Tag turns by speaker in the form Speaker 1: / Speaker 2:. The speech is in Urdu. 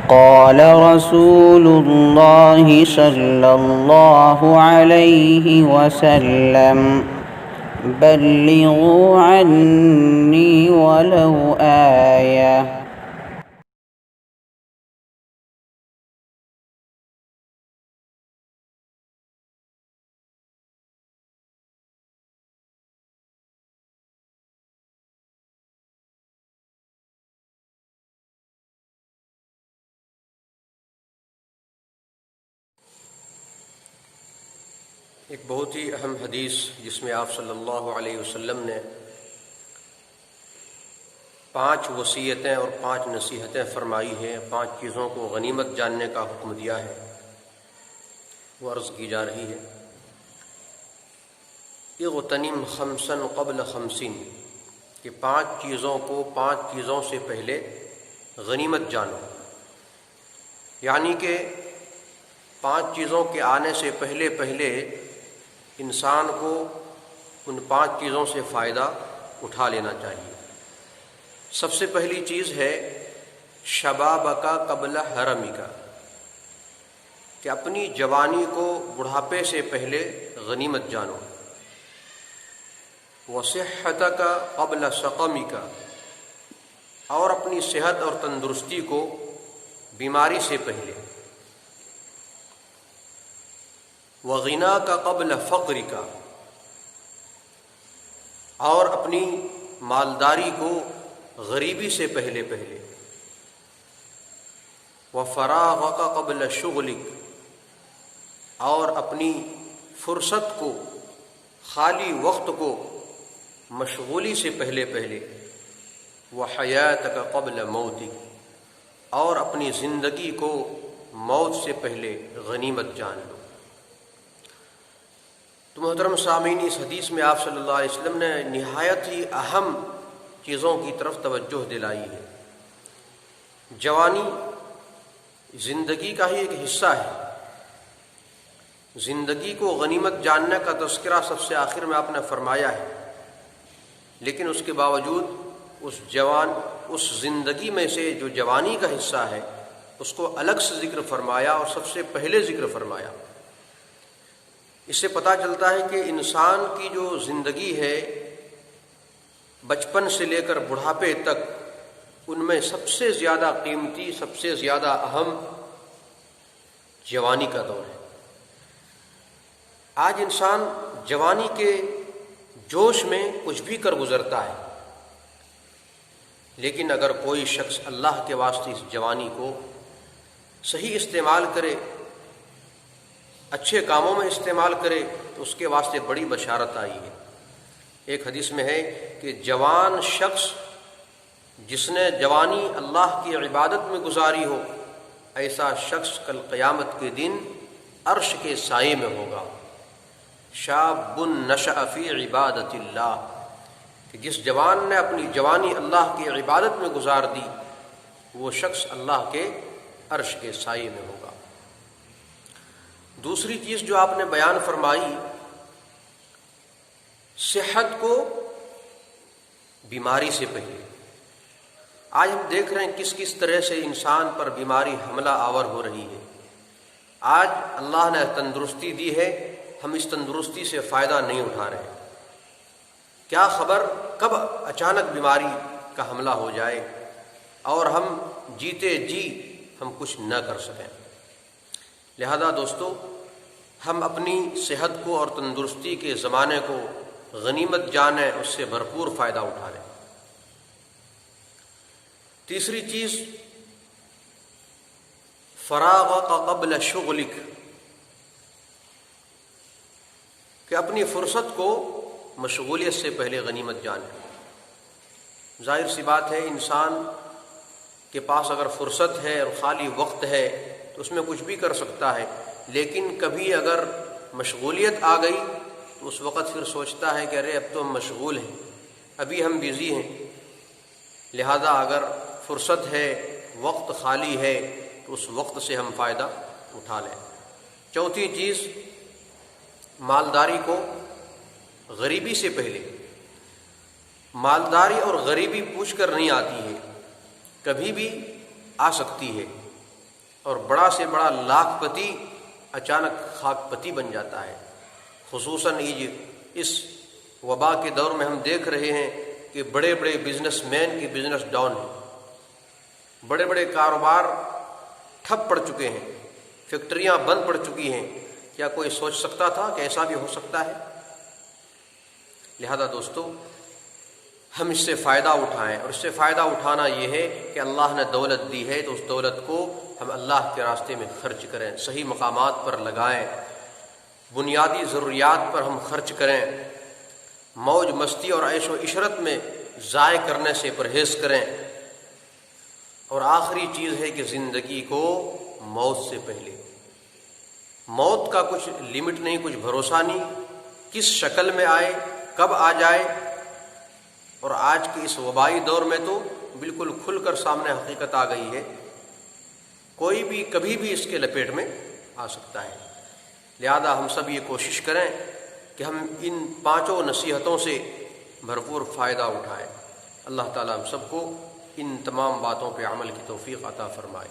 Speaker 1: قال رسول الله صلى الله عليه وسلم بلغوا عني ولو آية۔
Speaker 2: ایک بہت ہی اہم حدیث جس میں آپ صلی اللہ علیہ وسلم نے 5 وصیتیں اور 5 نصیحتیں فرمائی ہیں، 5 چیزوں کو غنیمت جاننے کا حکم دیا ہے، وہ عرض کی جا رہی ہے۔ اغتنم خمسا قبل خمسین، کہ 5 چیزوں کو 5 چیزوں سے پہلے غنیمت جانو، یعنی کہ 5 چیزوں کے آنے سے پہلے انسان کو ان 5 چیزوں سے فائدہ اٹھا لینا چاہیے۔ سب سے پہلی چیز ہے شبابک قبل حرمک، کہ اپنی جوانی کو بڑھاپے سے پہلے غنیمت جانو۔ وصحتک قبل سقمک، اور اپنی صحت اور تندرستی کو بیماری سے پہلے۔ وغناک قبل فقرک، اور اپنی مالداری کو غریبی سے پہلے۔ وفراغک قبل شغلک، اور اپنی فرصت کو، خالی وقت کو مشغولی سے پہلے۔ وحیاتک قبل موتک، اور اپنی زندگی کو موت سے پہلے غنیمت جان لو۔ تو محترم سامعین، اس حدیث میں آپ صلی اللہ علیہ وسلم نے نہایت ہی اہم چیزوں کی طرف توجہ دلائی ہے۔ جوانی زندگی کا ہی ایک حصہ ہے۔ زندگی کو غنیمت جاننے کا تذکرہ سب سے آخر میں آپ نے فرمایا ہے، لیکن اس کے باوجود اس زندگی میں سے جو جوانی کا حصہ ہے اس کو الگ سے ذکر فرمایا اور سب سے پہلے ذکر فرمایا۔ اس سے پتہ چلتا ہے کہ انسان کی جو زندگی ہے بچپن سے لے کر بڑھاپے تک، ان میں سب سے زیادہ قیمتی، سب سے زیادہ اہم جوانی کا دور ہے۔ آج انسان جوانی کے جوش میں کچھ بھی کر گزرتا ہے، لیکن اگر کوئی شخص اللہ کے واسطے اس جوانی کو صحیح استعمال کرے، اچھے کاموں میں استعمال کرے، تو اس کے واسطے بڑی بشارت آئی ہے۔ ایک حدیث میں ہے کہ جوان شخص جس نے جوانی اللہ کی عبادت میں گزاری ہو، ایسا شخص کل قیامت کے دن عرش کے سائے میں ہوگا۔ شاب نشأ فی عبادت اللہ، کہ جس جوان نے اپنی جوانی اللہ کی عبادت میں گزار دی، وہ شخص اللہ کے عرش کے سائے میں ہوگا۔ دوسری چیز جو آپ نے بیان فرمائی، صحت کو بیماری سے پہلے۔ آج ہم دیکھ رہے ہیں کس طرح سے انسان پر بیماری حملہ آور ہو رہی ہے۔ آج اللہ نے تندرستی دی ہے، ہم اس تندرستی سے فائدہ نہیں اٹھا رہے۔ کیا خبر کب اچانک بیماری کا حملہ ہو جائے اور ہم جیتے جی ہم کچھ نہ کر سکیں۔ لہذا دوستو، ہم اپنی صحت کو اور تندرستی کے زمانے کو غنیمت جانیں، اس سے بھرپور فائدہ اٹھا لیں۔ تیسری چیز فراغک قبل شغلک، کہ اپنی فرصت کو مشغولیت سے پہلے غنیمت جانیں۔ ظاہر سی بات ہے، انسان کے پاس اگر فرصت ہے اور خالی وقت ہے تو اس میں کچھ بھی کر سکتا ہے، لیکن کبھی اگر مشغولیت آ گئی تو اس وقت پھر سوچتا ہے کہ ارے اب تو ہم مشغول ہیں، ابھی ہم بیزی ہیں۔ لہذا اگر فرصت ہے، وقت خالی ہے، تو اس وقت سے ہم فائدہ اٹھا لیں۔ چوتھی چیز، مالداری کو غریبی سے پہلے۔ مالداری اور غریبی پوچھ کر نہیں آتی ہے، کبھی بھی آ سکتی ہے، اور بڑا سے بڑا لاکھ پتی اچانک خاک پتی بن جاتا ہے۔ خصوصاً اس وبا کے دور میں ہم دیکھ رہے ہیں کہ بڑے بڑے بزنس مین کی بزنس ڈاؤن ہے، بڑے بڑے کاروبار ٹھپ پڑ چکے ہیں، فیکٹریاں بند پڑ چکی ہیں۔ کیا کوئی سوچ سکتا تھا کہ ایسا بھی ہو سکتا ہے؟ لہذا دوستو، ہم اس سے فائدہ اٹھائیں، اور اس سے فائدہ اٹھانا یہ ہے کہ اللہ نے دولت دی ہے تو اس دولت کو ہم اللہ کے راستے میں خرچ کریں، صحیح مقامات پر لگائیں، بنیادی ضروریات پر ہم خرچ کریں، موج مستی اور عیش و عشرت میں ضائع کرنے سے پرہیز کریں۔ اور آخری چیز ہے کہ زندگی کو موت سے پہلے، موت کا کچھ لمٹ نہیں، کچھ بھروسہ نہیں، کس شکل میں آئے، کب آ جائے۔ اور آج کے اس وبائی دور میں تو بالکل کھل کر سامنے حقیقت آ گئی ہے، کوئی بھی کبھی بھی اس کے لپیٹ میں آ سکتا ہے۔ لہذا ہم سب یہ کوشش کریں کہ ہم ان 5 نصیحتوں سے بھرپور فائدہ اٹھائیں۔ اللہ تعالیٰ ہم سب کو ان تمام باتوں پہ عمل کی توفیق عطا فرمائے۔